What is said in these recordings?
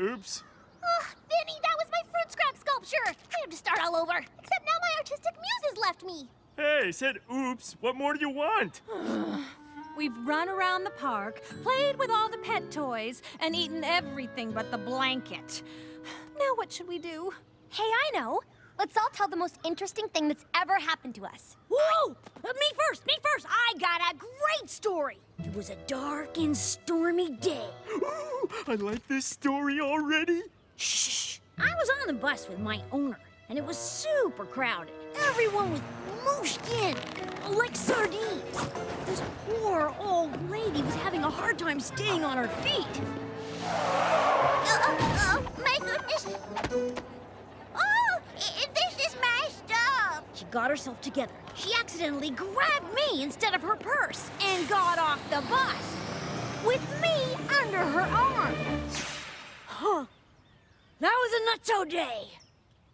Oops. Vinny, that was my fruit scrap sculpture! I have to start all over. Except now my artistic muse has left me. Hey, said oops. What more do you want? We've run around the park, played with all the pet toys, and eaten everything but the blanket. Now what should we do? Hey, I know. Let's all tell the most interesting thing that's ever happened to us. Whoa! Me first! I got a great story. It was a dark and stormy day. Ooh, I like this story already. Shh! I was on the bus with my owner, and it was super crowded. Everyone was mooshed in, like sardines. This poor old lady was having a hard time staying on her feet. My goodness. Oh, this is messed up. She got herself together. She accidentally grabbed me instead of her purse and got off the bus with me under her arm. Huh. That was a nutso day.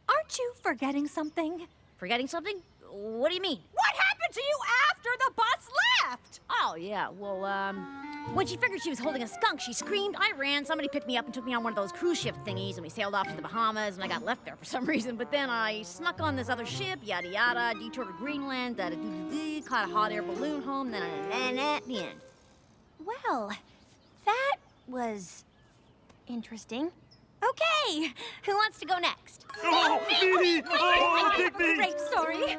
Aren't you forgetting something? Forgetting something? What do you mean? What happened to you after the bus left? Oh, yeah, well, when she figured she was holding a skunk, she screamed, I ran, somebody picked me up and took me on one of those cruise ship thingies, and we sailed off to the Bahamas, and I got left there for some reason, but then I snuck on this other ship, yada yada, detoured to Greenland, da-da-doo-doo-doo, caught a hot air balloon home, then at the end. Well, that was interesting. Okay, who wants to go next? Oh, me! Oh, pick me! Great story.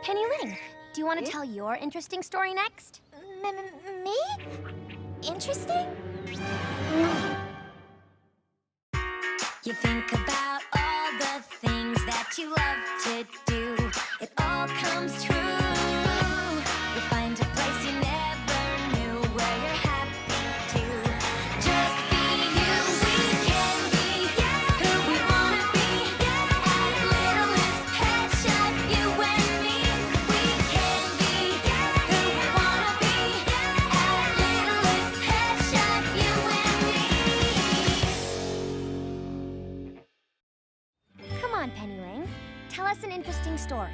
Penny Ling, do you want to tell your interesting story next? Me? Interesting? You think about all the things that you love to do. It all comes true. You find a place you never knew where you're happy to. Just be you. We can be who we wanna be. At Littlest Pet Shop, you and me. We can be who we wanna be. At Littlest Pet Shop, you and me. Come on, Penny Ling. Tell us an interesting story.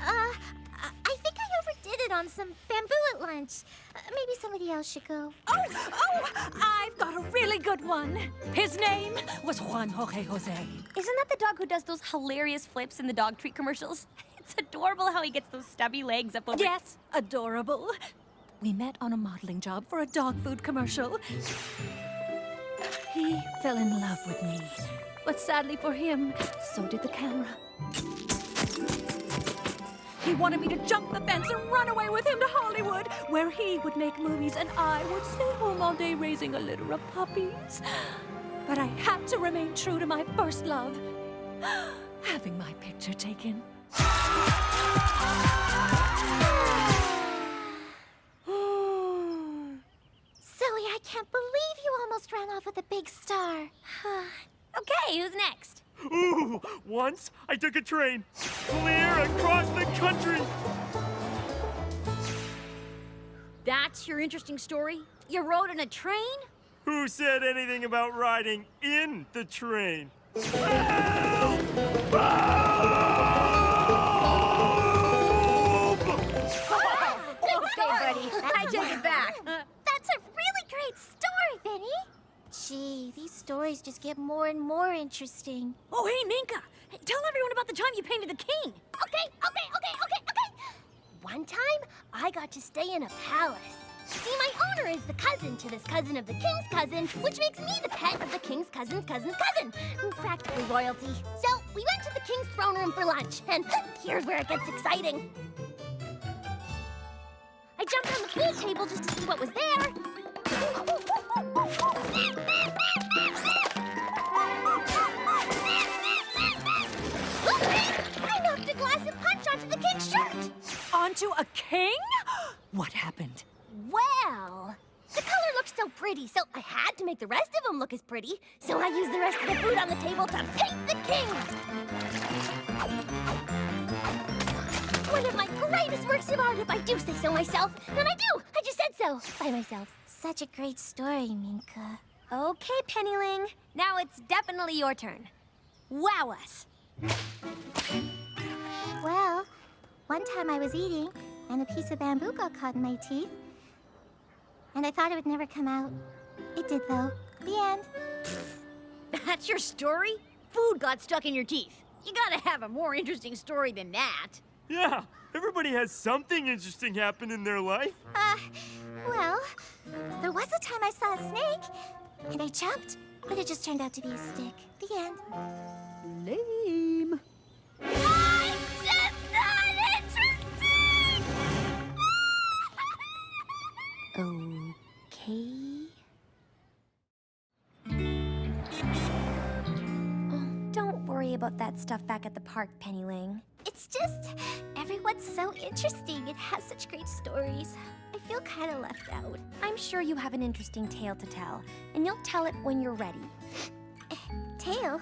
I think I overdid it on some bamboo at lunch. Maybe somebody else should go. I've got a really good one. His name was Juan Jorge Jose. Isn't that the dog who does those hilarious flips in the dog treat commercials? It's adorable how he gets those stubby legs up over... Yes, adorable. We met on a modeling job for a dog food commercial. He fell in love with me. But sadly for him, so did the camera. He wanted me to jump the fence and run away with him to Hollywood, where he would make movies and I would stay home all day raising a litter of puppies. But I had to remain true to my first love, having my picture taken. Zoe, I can't believe you almost ran off with a big star. Okay, who's next? Ooh, once I took a train clear across the country. That's your interesting story? You rode in a train? Who said anything about riding in the train? Thanks, buddy. I take it back. That's a really great story, Vinny. Gee, these stories just get more and more interesting. Oh, hey, Minka. Tell everyone about the time you painted the king. Okay. One time, I got to stay in a palace. See, my owner is the cousin to this cousin of the king's cousin, which makes me the pet of the king's cousin's cousin's cousin. Practically royalty. So, we went to the king's throne room for lunch, and here's where it gets exciting. I jumped on the pool table just to see what was there. I knocked a glass of punch onto the king's shirt. Onto a king? What happened? Well, the color looked so pretty, so I had to make the rest of them look as pretty. So I used the rest of the food on the table to paint the king. One of my greatest works of art, if I do say so myself. And I do. I just said so by myself. Such a great story, Minka. Okay, Penny Ling. Now it's definitely your turn. Wow us. Well, one time I was eating, and a piece of bamboo got caught in my teeth. And I thought it would never come out. It did, though. The end. That's your story? Food got stuck in your teeth. You gotta have a more interesting story than that. Yeah, everybody has something interesting happen in their life. Well, there was a time I saw a snake, and I jumped, but it just turned out to be a stick. The end. Lame. I'm just not interested! Okay. Don't worry about that stuff back at the park, Penny Ling. It's just, everyone's so interesting. It has such great stories. I feel kind of left out. I'm sure you have an interesting tale to tell, and you'll tell it when you're ready. Tale?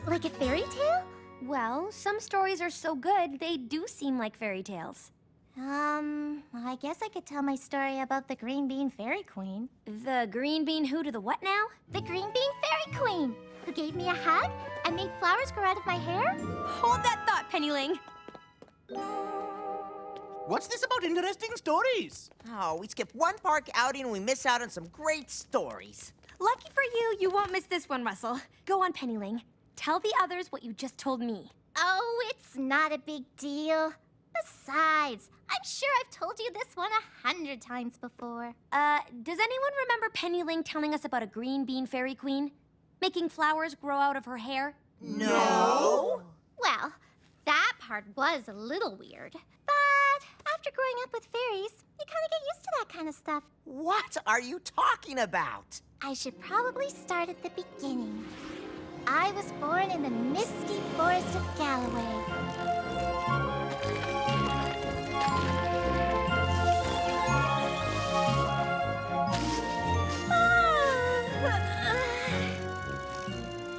Like a fairy tale? Well, some stories are so good, they do seem like fairy tales. I guess I could tell my story about the Green Bean Fairy Queen. The green bean who to the what now? The Green Bean Fairy Queen, who gave me a hug and made flowers grow out of my hair. Hold that thought, Penny Ling. What's this about interesting stories? Oh, we skip one park outing and we miss out on some great stories. Lucky for you, you won't miss this one, Russell. Go on, Penny Ling. Tell the others what you just told me. Oh, it's not a big deal. Besides, I'm sure I've told you this one 100 times before. Does anyone remember Penny Ling telling us about a green bean fairy queen? Making flowers grow out of her hair? No? Well, that part was a little weird. But after growing up with fairies, you kind of get used to that kind of stuff. What are you talking about? I should probably start at the beginning. I was born in the misty forest of Galloway.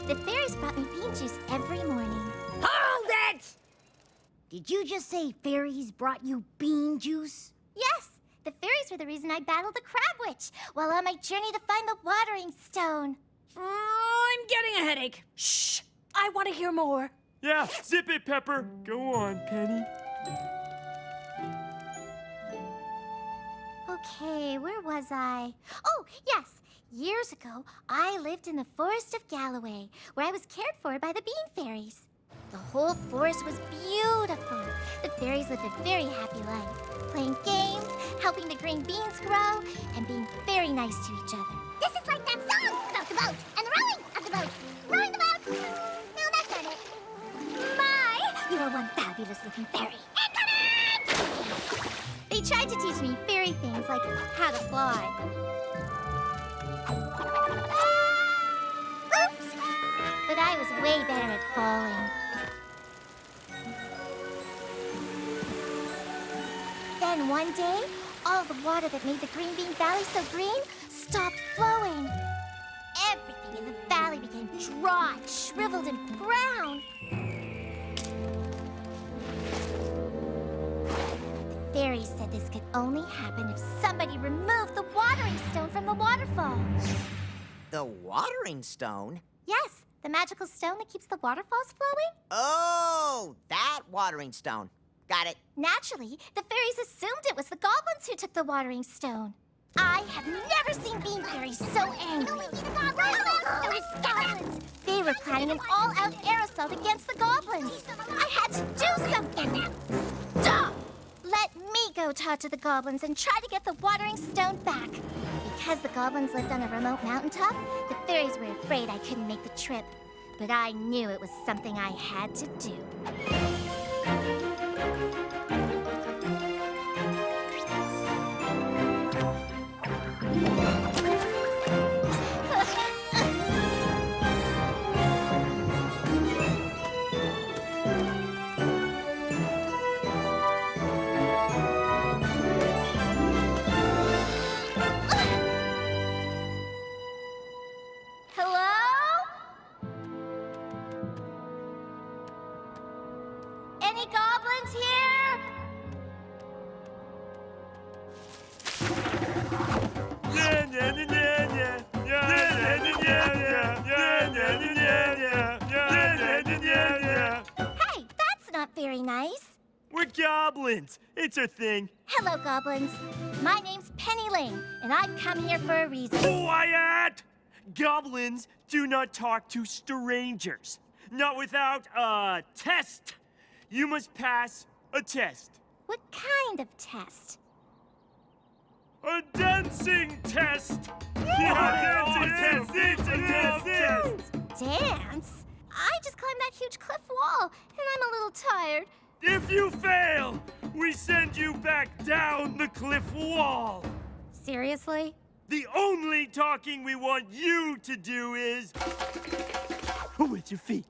The fairies brought me bean juice every morning. Hold it! Did you just say fairies brought you bean juice? Yes, the fairies were the reason I battled the Crab Witch while on my journey to find the Watering Stone. Oh, I'm getting a headache. Shh! I want to hear more. Yeah, zip it, Pepper. Go on, Penny. Okay, where was I? Oh, yes. Years ago, I lived in the Forest of Galloway, where I was cared for by the Bean Fairies. The whole forest was beautiful. The fairies lived a very happy life, playing games, helping the green beans grow, and being very nice to each other. This is like that song about the boat and the rowing of the boat. Rowing the boat. No, that's not it. My, you are one fabulous-looking fairy. They tried to teach me fairy things like how to fly. Oops! But I was way better at falling. Then one day, all the water that made the Green Bean Valley so green stopped flowing. Everything in the valley became dry, shriveled, and brown. The fairies said this could only happen if somebody removed the Watering Stone from the waterfall. The Watering Stone? Yes, the magical stone that keeps the waterfalls flowing. Oh, that Watering Stone. Got it. Naturally, the fairies assumed it was the goblins who took the Watering Stone. I have never seen bean fairies so angry. Those goblins! They were planning an all-out air assault against the goblins. I had to do something. Stop! Let me go talk to the goblins and try to get the Watering Stone back. Because the goblins lived on a remote mountaintop, the fairies were afraid I couldn't make the trip. But I knew it was something I had to do. Hello? Any goblins here? Yeah, yeah, yeah, yeah, yeah, yeah, yeah, yeah, yeah, yeah, yeah, yeah, yeah, yeah, yeah, yeah, yeah, yeah. very nice. We're goblins. It's a thing. Hello, goblins. My name's Penny Lane, and I've come here for a reason. Quiet! Goblins do not talk to strangers. Not without a test. You must pass a test. What kind of test? A dancing test! Yeah, dancing test! Dance? I just climbed that huge cliff wall, and I'm a little tired. If you fail, we send you back down the cliff wall. Seriously? The only talking we want you to do is with your feet.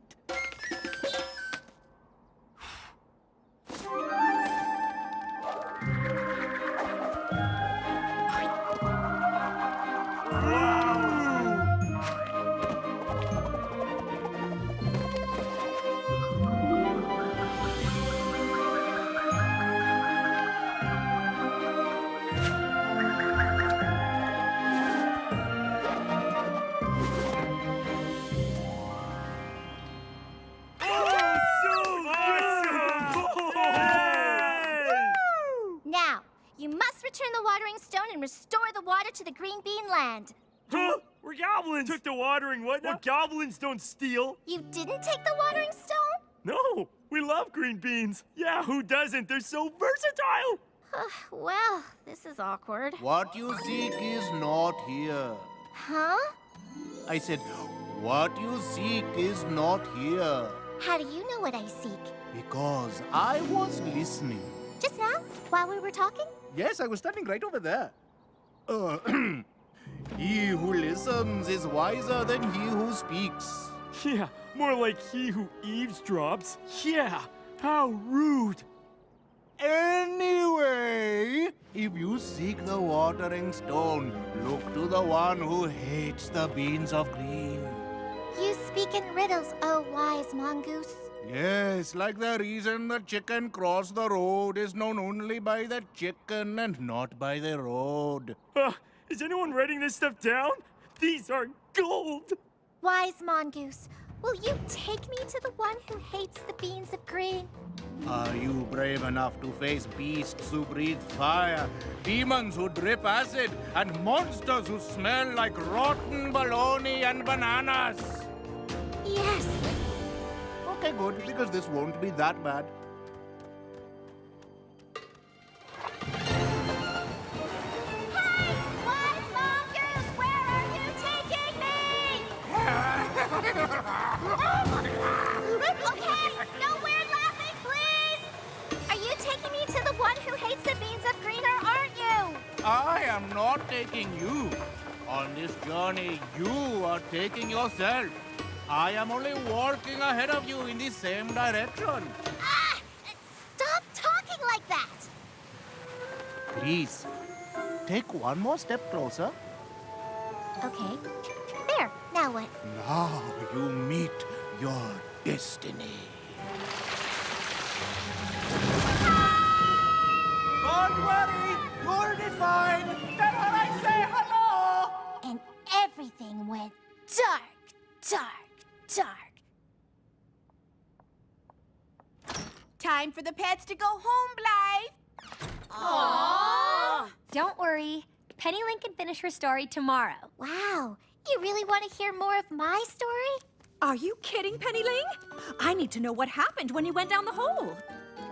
Now, you must return the watering stone and restore the water to the green bean land. Huh? We're goblins. Took the watering what now? Well, goblins don't steal. You didn't take the watering stone? No, we love green beans. Yeah, who doesn't? They're so versatile. Well, this is awkward. What you seek is not here. Huh? I said, what you seek is not here. How do you know what I seek? Because I was listening. Just now, while we were talking? Yes, I was standing right over there. He who listens is wiser than he who speaks. Yeah, more like he who eavesdrops. Yeah, how rude. Anyway, if you seek the watering stone, look to the one who hates the beans of green. You speak in riddles, oh wise mongoose. Yes, like the reason the chicken crossed the road is known only by the chicken and not by the road. Is anyone writing this stuff down? These are gold. Wise mongoose, will you take me to the one who hates the beans of green? Are you brave enough to face beasts who breathe fire, demons who drip acid, and monsters who smell like rotten bologna and bananas? Yes. Okay, good, because this won't be that bad. Hey, wise mongoose, where are you taking me? Okay, no weird laughing, please. Are you taking me to the one who hates the beans of green, or aren't you? I am not taking you. On this journey, you are taking yourself. I am only walking ahead of you in the same direction. Ah! Stop talking like that! Please, take one more step closer. Okay. There, now what? Now you meet your destiny. Don't worry, you'll be fine. Then when I say hello. And everything went dark, dark, dark. Time for the pets to go home, Blythe. Aww. Don't worry. Penny Lane can finish her story tomorrow. Wow, you really want to hear more of my story? Are you kidding, Penny Lane? I need to know what happened when you went down the hole.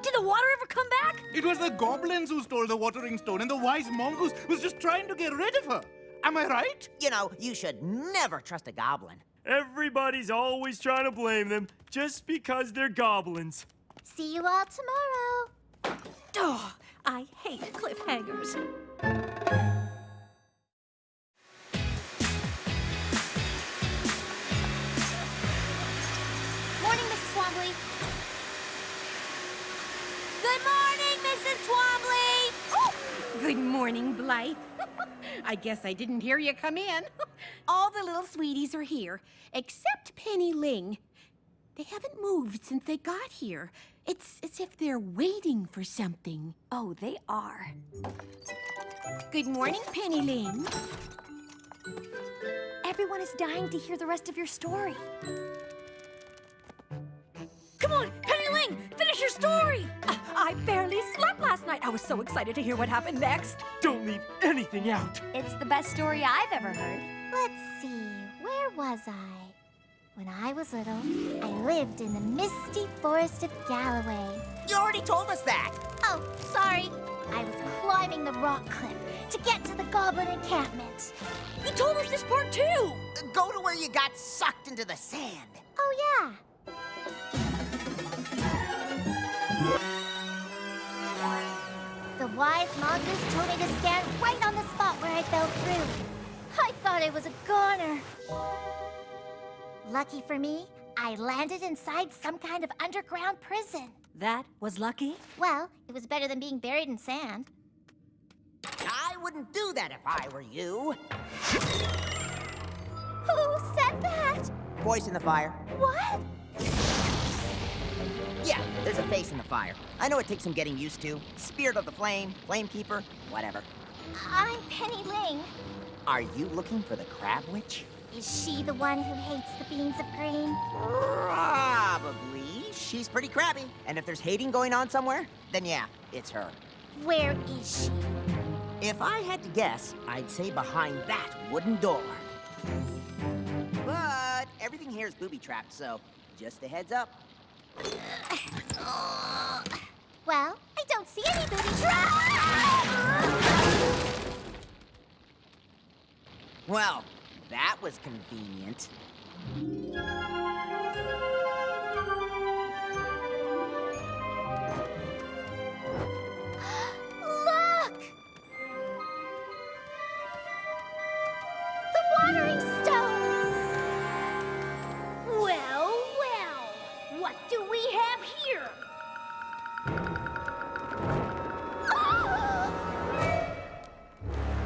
Did the water ever come back? It was the goblins who stole the watering stone, and the wise mongoose was just trying to get rid of her. Am I right? You know, you should never trust a goblin. Everybody's always trying to blame them just because they're goblins. See you all tomorrow. Oh, I hate cliffhangers. Morning, Mrs. Twombly. Good morning, Mrs. Twombly. Oh, good morning, Blythe. I guess I didn't hear you come in. All the little sweeties are here, except Penny Ling. They haven't moved since they got here. It's as if they're waiting for something. Oh, they are. Good morning, Penny Ling. Everyone is dying to hear the rest of your story. Come on, Penny Lane, finish your story! I barely slept last night. I was so excited to hear what happened next. Don't leave anything out. It's the best story I've ever heard. Let's see, where was I? When I was little, I lived in the misty forest of Galloway. You already told us that. Oh, sorry. I was climbing the rock cliff to get to the goblin encampment. You told us this part too! Go to where you got sucked into the sand. Oh, yeah. The wise monsters told me to stand right on the spot where I fell through. I thought I was a goner. Lucky for me, I landed inside some kind of underground prison. That was lucky? Well, it was better than being buried in sand. I wouldn't do that if I were you. Who said that? Voice in the fire. What? Yeah, there's a face in the fire. I know it takes some getting used to. Spirit of the flame, flamekeeper, whatever. I'm Penny Ling. Are you looking for the Crab Witch? Is she the one who hates the beans of green? Probably. She's pretty crabby. And if there's hating going on somewhere, then yeah, it's her. Where is she? If I had to guess, I'd say behind that wooden door. But everything here is booby-trapped, so just a heads up. Well, I don't see any booby traps. Well, that was convenient. Look! The watering stone! Well, well, what do we have here?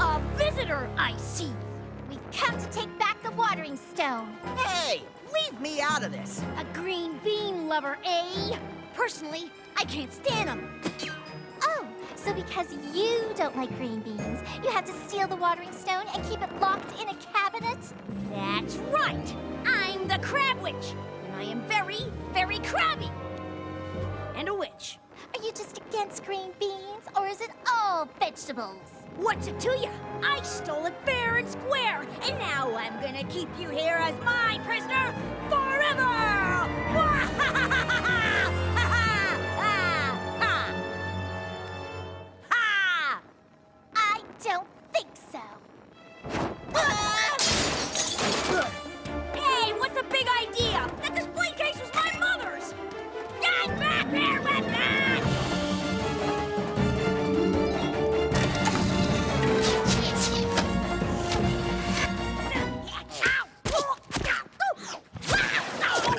A visitor, I see. We've come to take back the watering stone. Hey, leave me out of this. A green bean lover, eh? Personally, I can't stand them. Oh, so because you don't like green beans, you have to steal the watering stone and keep it locked in a cabinet? That's right. I'm the Crab Witch, and I am very, very crabby. And a witch. Are you just against green beans, or is it all vegetables? What's it to you? I stole it fair and square, and now I'm gonna keep you here as my prisoner forever! I don't think so. Hey, what's the big idea? That display case was my mother's! Get back here with me!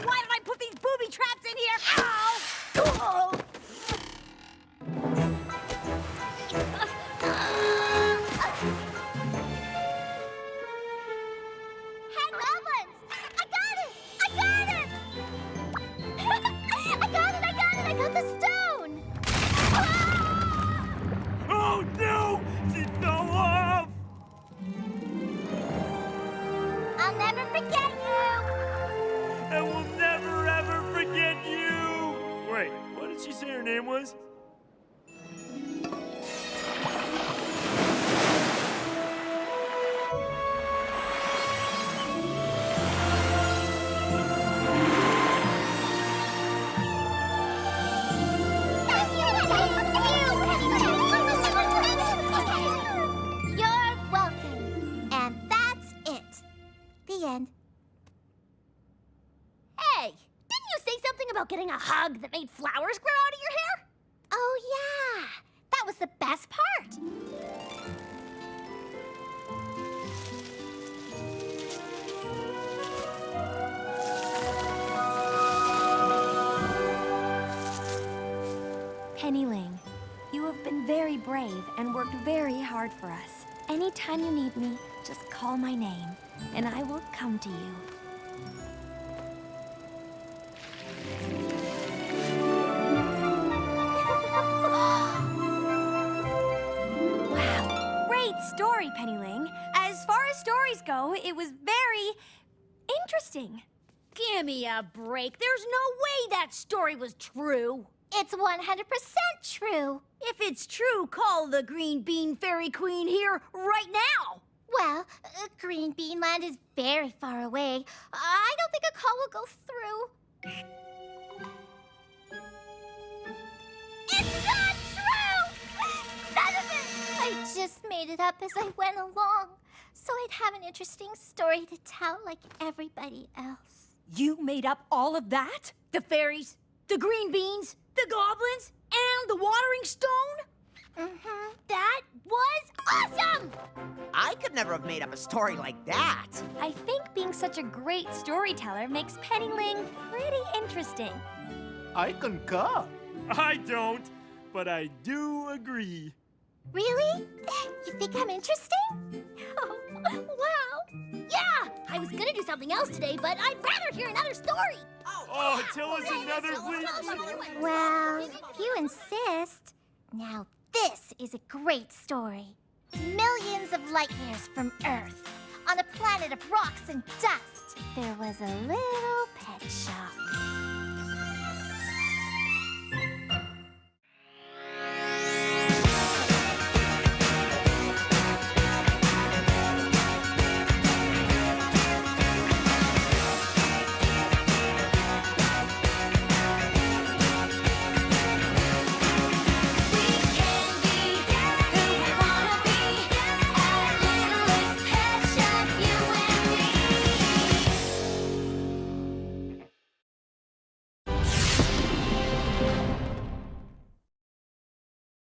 Why did I put these booby traps in here? Ow! Hey, Goblins! I got it! I got it! I got the stone! Ah! Oh no! She fell off! I'll never forget you! And we'll never ever forget you! Wait, what did she say her name was? You're welcome. And that's it. The end. Hey, didn't you say something about getting a hug that made flowers grow out of your hair? Oh, yeah. That was the best part. Penny Ling, you have been very brave and worked very hard for us. Anytime you need me, just call my name, and I will come to you. Wow, great story, Penny Ling. As far as stories go, it was very interesting. Give me a break. There's no way that story was true. It's 100% true. If it's true, call the Green Bean Fairy Queen here right now. Well, Green Bean Land is very far away. I don't think a call will go through. It's not true! None of it! I just made it up as I went along, so I'd have an interesting story to tell like everybody else. You made up all of that? The fairies, the green beans, the goblins, and the watering stone? Mm-hmm. That was awesome! I could never have made up a story like that. I think being such a great storyteller makes Penny Ling pretty interesting. I concur. I don't, but I do agree. Really? You think I'm interesting? Oh, wow! Yeah! I was gonna do something else today, but I'd rather hear another story. Oh, tell us another, please. Well, if you insist. Now, this is a great story. Millions of light years from Earth, on a planet of rocks and dust, there was a little pet shop.